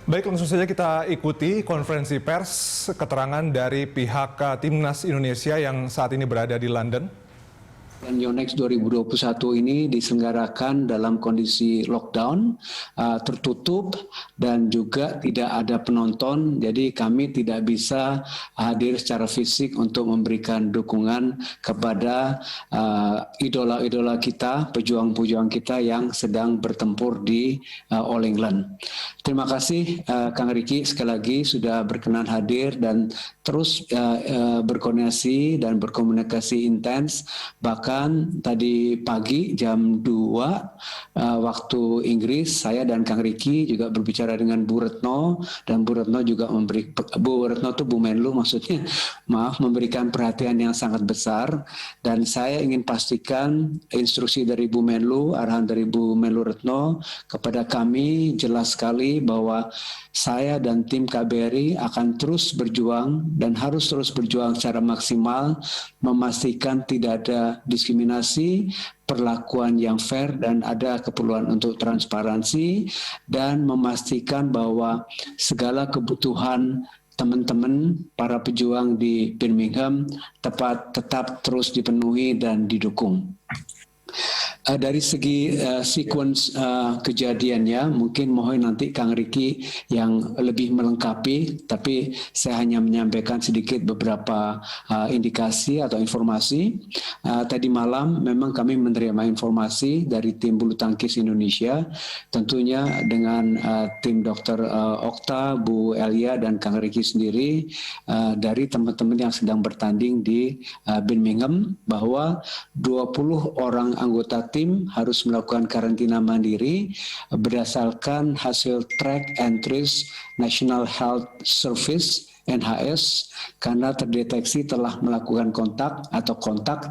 Baik, langsung saja kita ikuti konferensi pers keterangan dari pihak Timnas Indonesia yang saat ini berada di London. Dan Yonex 2021 ini diselenggarakan dalam kondisi lockdown, tertutup dan juga tidak ada penonton. Jadi kami tidak bisa hadir secara fisik untuk memberikan dukungan kepada idola-idola kita, pejuang-pejuang kita yang sedang bertempur di All England. Terima kasih Kang Riki sekali lagi sudah berkenan hadir dan terus berkoordinasi dan berkomunikasi intens. Bahkan tadi pagi jam 2 waktu Inggris, saya dan Kang Riki juga berbicara dengan Bu Retno, dan Bu Retno juga Bu Retno itu Bu Menlu maksudnya, memberikan perhatian yang sangat besar. Dan saya ingin pastikan instruksi dari Bu Menlu, arahan dari Bu Menlu Retno kepada kami jelas sekali bahwa saya dan tim KBRI akan terus berjuang dan harus terus berjuang secara maksimal memastikan tidak ada diskriminasi, perlakuan yang fair dan ada keperluan untuk transparansi, dan memastikan bahwa segala kebutuhan teman-teman para pejuang di Birmingham tetap terus dipenuhi dan didukung. Dari segi sequence kejadiannya, mungkin mohon nanti Kang Riki yang lebih melengkapi, tapi saya hanya menyampaikan sedikit beberapa indikasi atau informasi. Tadi malam memang kami menerima informasi dari tim bulu tangkis Indonesia, tentunya dengan tim Dr. Okta, Bu Elia, dan Kang Riki sendiri, dari teman-teman yang sedang bertanding di Birmingham, bahwa 20 orang anggota tim harus melakukan karantina mandiri berdasarkan hasil track and trace National Health Service NHS karena terdeteksi telah melakukan kontak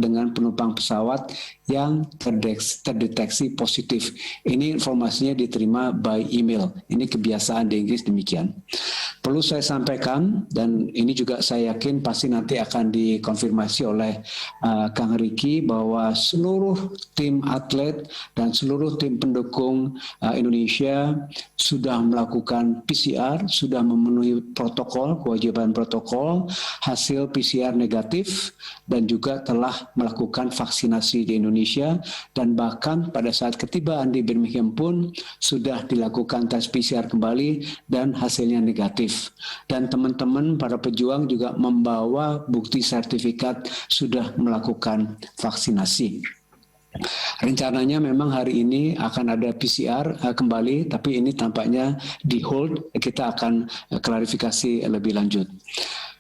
dengan penumpang pesawat yang terdeteksi positif. Ini informasinya diterima by email. Ini kebiasaan di Inggris demikian. Perlu saya sampaikan, dan ini juga saya yakin pasti nanti akan dikonfirmasi oleh Kang Riki, bahwa seluruh tim atlet dan seluruh tim pendukung Indonesia sudah melakukan PCR, sudah memenuhi kewajiban protokol, hasil PCR negatif, dan juga telah melakukan vaksinasi di Indonesia, dan bahkan pada saat ketibaan di Birmingham pun sudah dilakukan tes PCR kembali dan hasilnya negatif. Dan teman-teman para pejuang juga membawa bukti sertifikat sudah melakukan vaksinasi. Rencananya memang hari ini akan ada PCR kembali, tapi ini tampaknya di hold. Kita akan klarifikasi lebih lanjut.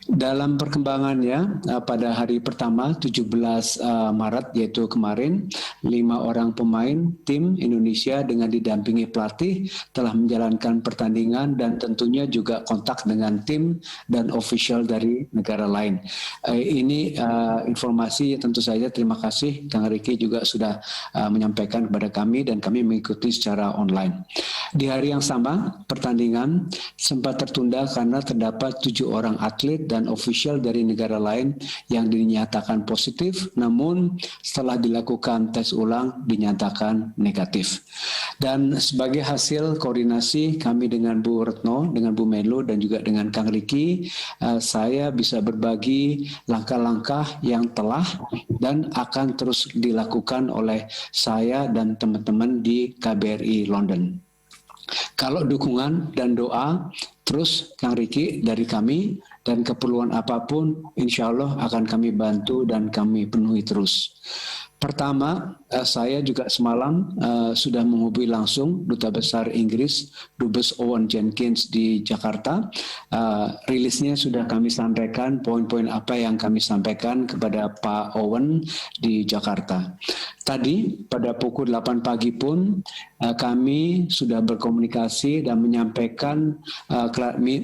Dalam perkembangannya, pada hari pertama 17 Maret yaitu kemarin, 5 orang pemain tim Indonesia dengan didampingi pelatih telah menjalankan pertandingan dan tentunya juga kontak dengan tim dan official dari negara lain. Ini informasi tentu saja, terima kasih Kang Riki juga sudah menyampaikan kepada kami dan kami mengikuti secara online. Di hari yang sama, pertandingan sempat tertunda karena terdapat 7 orang atlet dan official dari negara lain yang dinyatakan positif, namun setelah dilakukan tes ulang dinyatakan negatif. Dan sebagai hasil koordinasi kami dengan Bu Retno, dengan Bu Menlu, dan juga dengan Kang Riki, saya bisa berbagi langkah-langkah yang telah dan akan terus dilakukan oleh saya dan teman-teman di KBRI London. Kalau dukungan dan doa terus Kang Riki dari kami, dan keperluan apapun insya Allah akan kami bantu dan kami penuhi terus. Pertama, saya juga semalam sudah menghubungi langsung Duta Besar Inggris, Dubes Owen Jenkins di Jakarta. Rilisnya sudah kami sampaikan, poin-poin apa yang kami sampaikan kepada Pak Owen di Jakarta. Tadi pada pukul 8 pagi pun kami sudah berkomunikasi dan menyampaikan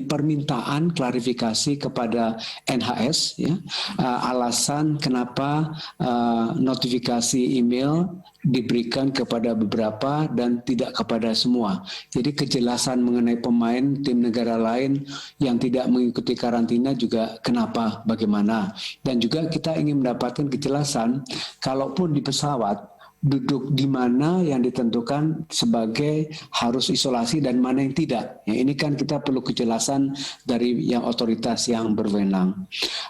permintaan klarifikasi kepada NHS, ya, alasan kenapa notifikasi email diberikan kepada beberapa dan tidak kepada semua. Jadi kejelasan mengenai pemain tim negara lain yang tidak mengikuti karantina juga kenapa, bagaimana. Dan juga kita ingin mendapatkan kejelasan, kalaupun di pesawat duduk di mana yang ditentukan sebagai harus isolasi dan mana yang tidak. Ya, ini kan kita perlu kejelasan dari yang otoritas yang berwenang.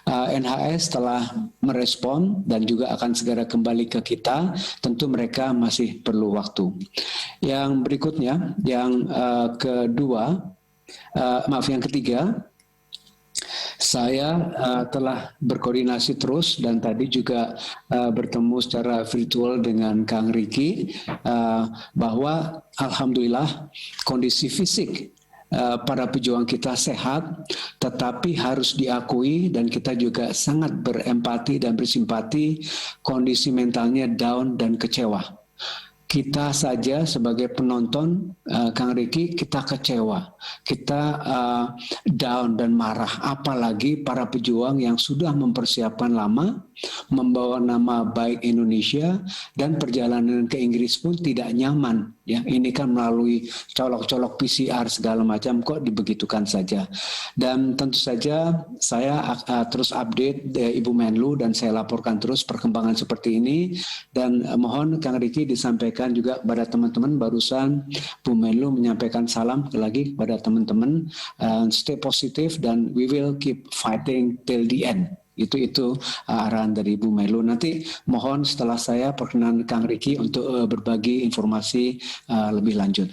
NHS telah merespon dan juga akan segera kembali ke kita. Tentu mereka masih perlu waktu. Yang berikutnya, yang ketiga, saya telah berkoordinasi terus dan tadi juga bertemu secara virtual dengan Kang Riki bahwa alhamdulillah kondisi fisik para pejuang kita sehat, tetapi harus diakui dan kita juga sangat berempati dan bersimpati kondisi mentalnya down dan kecewa. Kita saja sebagai penonton, Kang Riki, kita kecewa, kita down dan marah. Apalagi para pejuang yang sudah mempersiapkan lama, membawa nama baik Indonesia, dan perjalanan ke Inggris pun tidak nyaman. Ya, ini kan melalui colok-colok PCR segala macam, kok dibegitukan saja. Dan tentu saja saya terus update Ibu Menlu dan saya laporkan terus perkembangan seperti ini. Dan mohon Kang Riki disampaikan juga pada teman-teman, barusan Bu Menlu menyampaikan salam lagi kepada teman-teman, stay positif dan we will keep fighting till the end. Itu arahan dari Bu Menlu. Nanti mohon setelah saya perkenan Kang Riki untuk berbagi informasi lebih lanjut.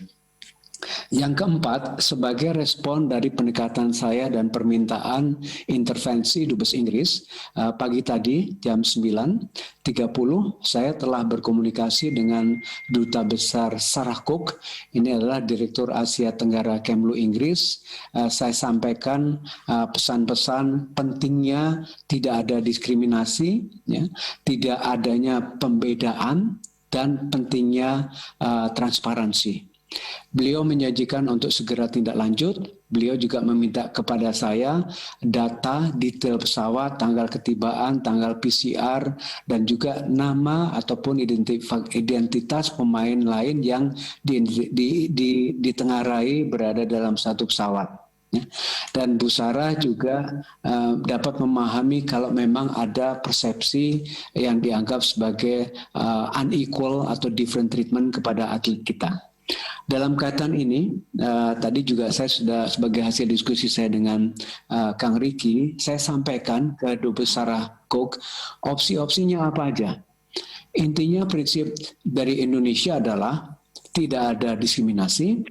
Yang keempat, sebagai respon dari pendekatan saya dan permintaan intervensi Dubes Inggris, pagi tadi jam 9.30 saya telah berkomunikasi dengan Duta Besar Sarah Cook. Ini adalah Direktur Asia Tenggara Kemlu Inggris. Saya sampaikan pesan-pesan pentingnya tidak ada diskriminasi, ya, tidak adanya pembedaan, dan pentingnya transparansi. Beliau menjanjikan untuk segera tindak lanjut. Beliau juga meminta kepada saya data detail pesawat, tanggal ketibaan, tanggal PCR, dan juga nama ataupun identitas pemain lain yang ditengarai berada dalam satu pesawat. Dan Bu Sarah juga dapat memahami kalau memang ada persepsi yang dianggap sebagai unequal atau different treatment kepada atlet kita. Dalam kaitan ini, tadi juga saya sudah sebagai hasil diskusi saya dengan Kang Riki, saya sampaikan ke Dubes Sarah Cook opsi-opsinya apa aja. Intinya prinsip dari Indonesia adalah tidak ada diskriminasi,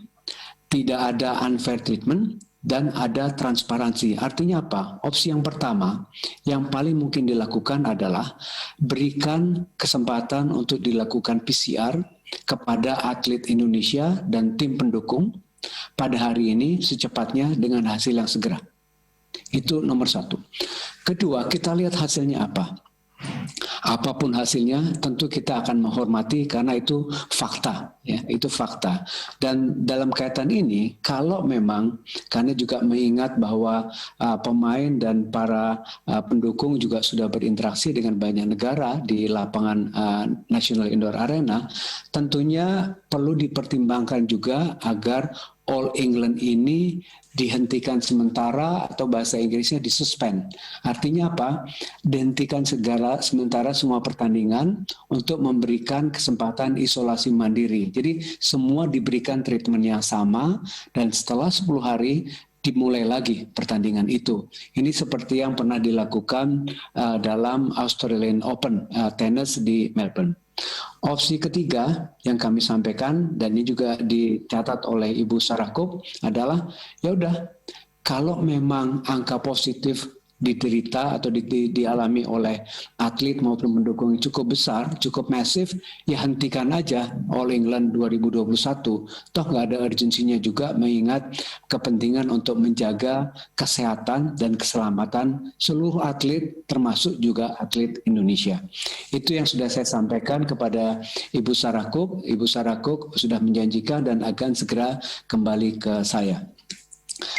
tidak ada unfair treatment, dan ada transparansi. Artinya apa? Opsi yang pertama, yang paling mungkin dilakukan adalah berikan kesempatan untuk dilakukan PCR kepada atlet Indonesia dan tim pendukung pada hari ini secepatnya dengan hasil yang segera. Itu nomor satu. Kedua, kita lihat hasilnya apa. Apapun hasilnya, tentu kita akan menghormati karena itu fakta, ya, itu fakta. Dan dalam kaitan ini, kalau memang karena juga mengingat bahwa pemain dan para pendukung juga sudah berinteraksi dengan banyak negara di lapangan National Indoor Arena, tentunya perlu dipertimbangkan juga agar All England ini dihentikan sementara atau bahasa Inggrisnya disuspend. Artinya apa? Dihentikan sementara semua pertandingan untuk memberikan kesempatan isolasi mandiri. Jadi semua diberikan treatment yang sama dan setelah 10 hari dimulai lagi pertandingan itu. Ini seperti yang pernah dilakukan dalam Australian Open tenis di Melbourne. Opsi ketiga yang kami sampaikan dan ini juga dicatat oleh Ibu Sarah Cook adalah ya udah, kalau memang angka positif diderita atau dialami oleh atlet maupun pendukung yang cukup besar, cukup masif, ya hentikan aja All England 2021. Toh nggak ada urgensinya juga mengingat kepentingan untuk menjaga kesehatan dan keselamatan seluruh atlet termasuk juga atlet Indonesia. Itu yang sudah saya sampaikan kepada Ibu Sarah Cook. Ibu Sarah Cook sudah menjanjikan dan akan segera kembali ke saya.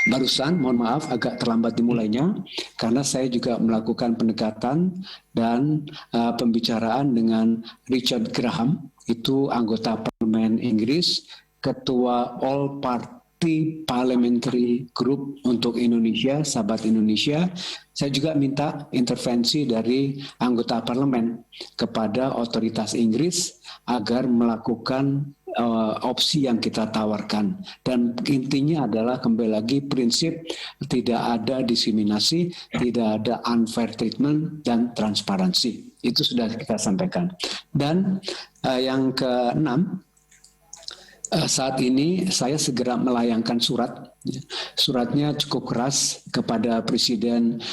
Barusan, mohon maaf agak terlambat dimulainya karena saya juga melakukan pendekatan dan pembicaraan dengan Richard Graham, itu anggota parlemen Inggris, ketua All Party Multi-Parliamentary Group untuk Indonesia, sahabat Indonesia. Saya juga minta intervensi dari anggota parlemen kepada otoritas Inggris agar melakukan opsi yang kita tawarkan. Dan intinya adalah kembali lagi prinsip tidak ada diskriminasi, tidak ada unfair treatment, dan transparansi. Itu sudah kita sampaikan. Dan yang keenam, saat ini saya segera melayangkan surat. Suratnya cukup keras kepada Presiden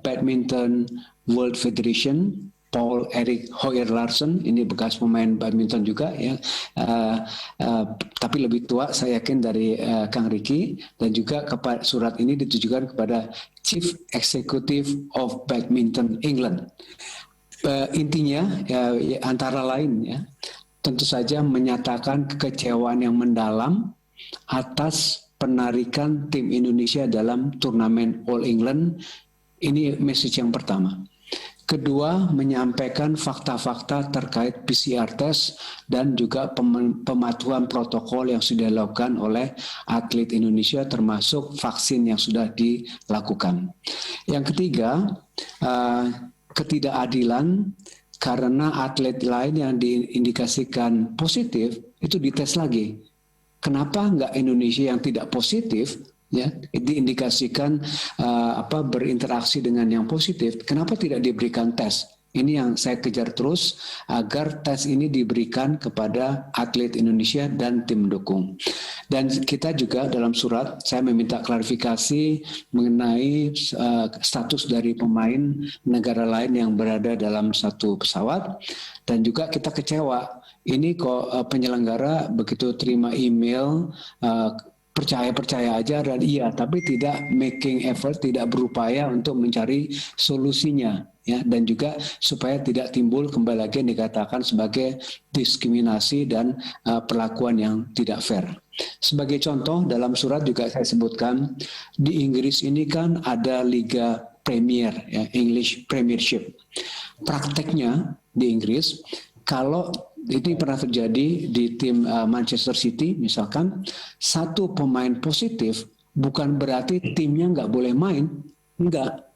Badminton World Federation, Paul-Erik Høyer-Larsen. Ini bekas pemain badminton juga ya, tapi lebih tua saya yakin dari Kang Ricky. Dan juga surat ini ditujukan kepada Chief Executive of Badminton England. Intinya ya, antara lain ya, tentu saja menyatakan kekecewaan yang mendalam atas penarikan tim Indonesia dalam turnamen All England. Ini message yang pertama. Kedua, menyampaikan fakta-fakta terkait PCR test dan juga pematuhan protokol yang sudah dilakukan oleh atlet Indonesia, termasuk vaksin yang sudah dilakukan. Yang ketiga, ketidakadilan karena atlet lain yang diindikasikan positif itu dites lagi. Kenapa nggak Indonesia yang tidak positif ya diindikasikan berinteraksi dengan yang positif? Kenapa tidak diberikan tes? Ini yang saya kejar terus agar tes ini diberikan kepada atlet Indonesia dan tim mendukung. Dan kita juga dalam surat saya meminta klarifikasi mengenai status dari pemain negara lain yang berada dalam satu pesawat. Dan juga kita kecewa, ini kok penyelenggara begitu terima email percaya aja dan iya, tapi tidak making effort, tidak berupaya untuk mencari solusinya ya, dan juga supaya tidak timbul kembali lagi yang dikatakan sebagai diskriminasi dan perlakuan yang tidak fair. Sebagai contoh dalam surat juga saya sebutkan di Inggris ini kan ada Liga Premier ya, English Premiership. Prakteknya di Inggris kalau ini pernah terjadi di tim Manchester City misalkan, satu pemain positif bukan berarti timnya nggak boleh main, enggak.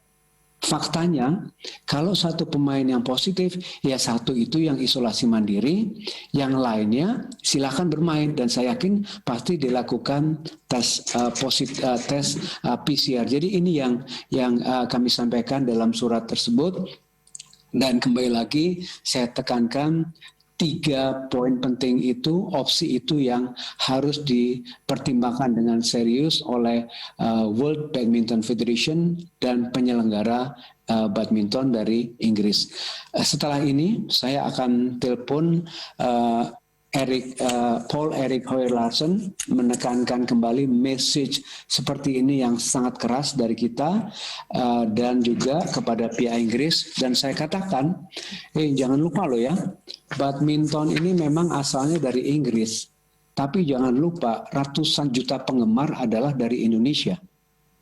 Faktanya kalau satu pemain yang positif ya satu itu yang isolasi mandiri, yang lainnya silakan bermain dan saya yakin pasti dilakukan tes PCR. Jadi ini yang kami sampaikan dalam surat tersebut. Dan kembali lagi saya tekankan 3 poin penting itu, opsi itu yang harus dipertimbangkan dengan serius oleh World Badminton Federation dan penyelenggara badminton dari Inggris. Setelah ini saya akan telepon Paul-Erik Høyer-Larsen menekankan kembali message seperti ini yang sangat keras dari kita dan juga kepada pihak Inggris. Dan saya katakan, jangan lupa loh ya, badminton ini memang asalnya dari Inggris. Tapi jangan lupa ratusan juta penggemar adalah dari Indonesia.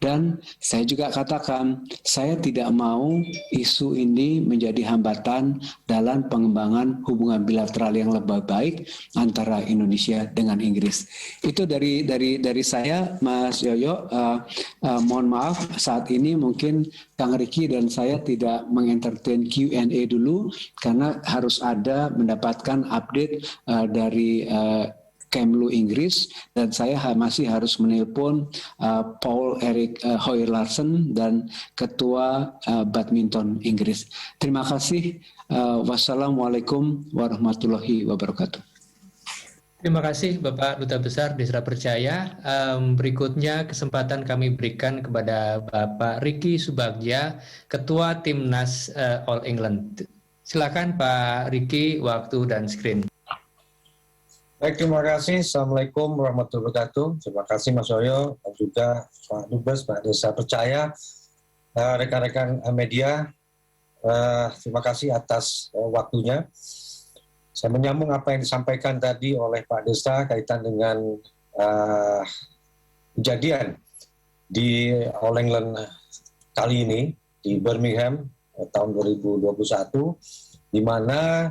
Dan saya juga katakan, saya tidak mau isu ini menjadi hambatan dalam pengembangan hubungan bilateral yang lebih baik antara Indonesia dengan Inggris. Itu dari saya, Mas Yoyo. Mohon maaf, saat ini mungkin Kang Ricky dan saya tidak mengentertain Q&A dulu, karena harus ada mendapatkan update dari Kemlu Inggris, dan saya masih harus menelpon Paul-Erik Høyer-Larsen dan Ketua Badminton Inggris. Terima kasih. Wassalamualaikum warahmatullahi wabarakatuh. Terima kasih Bapak Duta Besar Desra Percaya. Berikutnya kesempatan kami berikan kepada Bapak Ricky Subagja, Ketua Timnas All England. Silakan Pak Ricky, waktu dan screen. Baik, terima kasih. Assalamualaikum warahmatullahi wabarakatuh. Terima kasih Mas Yoyo dan juga Pak Dubes, Pak Desra Percaya, rekan-rekan media. Terima kasih atas waktunya. Saya menyambung apa yang disampaikan tadi oleh Pak Desra kaitan dengan kejadian di All England kali ini di Birmingham tahun 2021, di mana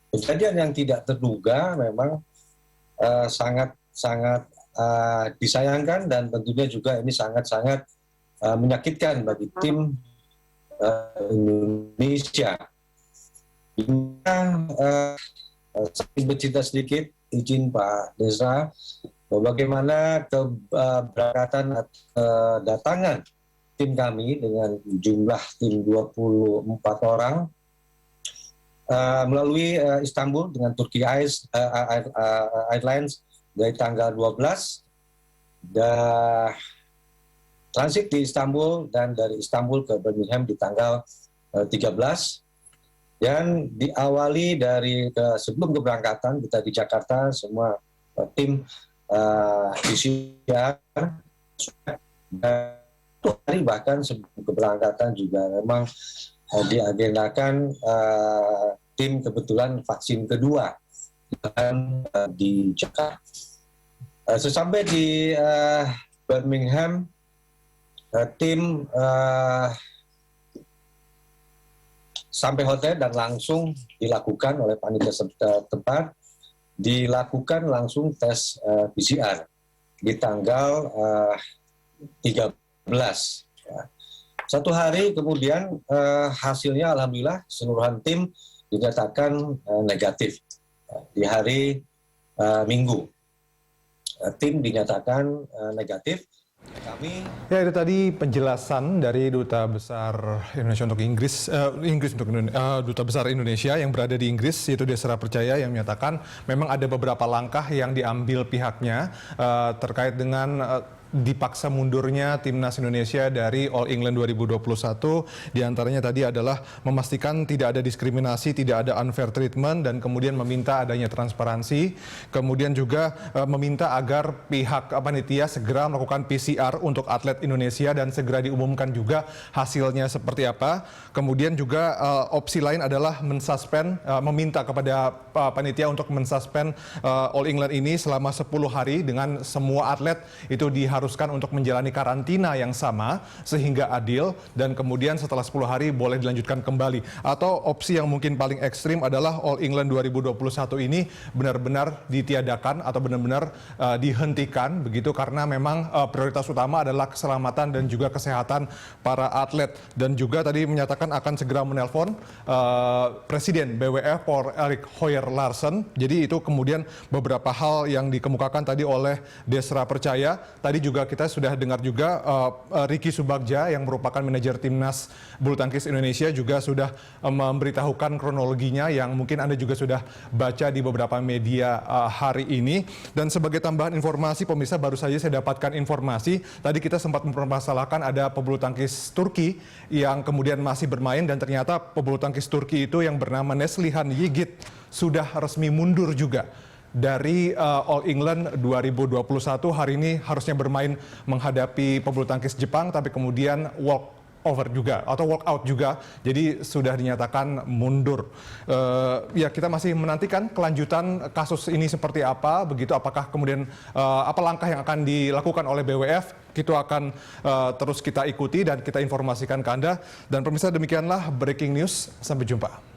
kejadian yang tidak terduga memang sangat sangat disayangkan dan tentunya juga ini sangat-sangat menyakitkan bagi tim Indonesia. Saya bercerita sedikit, izin Pak Desra, bagaimana keberangkatan kedatangan tim kami dengan jumlah tim 24 orang melalui Istanbul dengan Turki Airlines dari tanggal 12 dan transit di Istanbul dan dari Istanbul ke Birmingham di tanggal 13. Dan diawali dari sebelum keberangkatan kita di Jakarta semua tim PCR hari bahkan sebelum keberangkatan juga memang diagendakan tim kebetulan vaksin kedua di Jakarta. Sesampai di Birmingham, tim sampai hotel dan langsung dilakukan oleh panitia tempat, dilakukan langsung tes PCR di tanggal 13. Ya. Satu hari kemudian hasilnya alhamdulillah seluruhan tim dinyatakan negatif. Di hari Minggu, tim dinyatakan negatif. Ya, itu tadi penjelasan dari Duta Besar Indonesia untuk Duta Besar Indonesia yang berada di Inggris, yaitu Desra Percaya, yang menyatakan memang ada beberapa langkah yang diambil pihaknya terkait dengan dipaksa mundurnya timnas Indonesia dari All England 2021. Di antaranya tadi adalah memastikan tidak ada diskriminasi, tidak ada unfair treatment, dan kemudian meminta adanya transparansi. Kemudian juga meminta agar pihak panitia segera melakukan PCR untuk atlet Indonesia dan segera diumumkan juga hasilnya seperti apa. Kemudian juga opsi lain adalah meminta kepada panitia untuk mensuspend All England ini selama 10 hari dengan semua atlet itu diharuskan untuk menjalani karantina yang sama sehingga adil, dan kemudian setelah 10 hari boleh dilanjutkan kembali. Atau opsi yang mungkin paling ekstrim adalah All England 2021 ini benar-benar ditiadakan atau benar-benar dihentikan begitu, karena memang prioritas utama adalah keselamatan dan juga kesehatan para atlet. Dan juga tadi menyatakan akan segera menelpon Presiden BWF Paul Erik Hoyer Larsen. Jadi itu kemudian beberapa hal yang dikemukakan tadi oleh Desra Percaya. Tadi juga kita sudah dengar juga Ricky Subagja yang merupakan manajer timnas bulu tangkis Indonesia juga sudah memberitahukan kronologinya yang mungkin Anda juga sudah baca di beberapa media hari ini. Dan sebagai tambahan informasi, pemirsa, baru saja saya dapatkan informasi tadi kita sempat mempermasalahkan ada pebulu tangkis Turki yang kemudian masih bermain, dan ternyata pebulu tangkis Turki itu yang bernama Neslihan Yigit sudah resmi mundur juga dari All England 2021. Hari ini harusnya bermain menghadapi pebulu tangkis Jepang, tapi kemudian walk out juga, jadi sudah dinyatakan mundur. Ya, kita masih menantikan kelanjutan kasus ini seperti apa, begitu apakah kemudian apa langkah yang akan dilakukan oleh BWF, itu akan terus kita ikuti dan kita informasikan ke Anda. Dan pemirsa, demikianlah breaking news, sampai jumpa.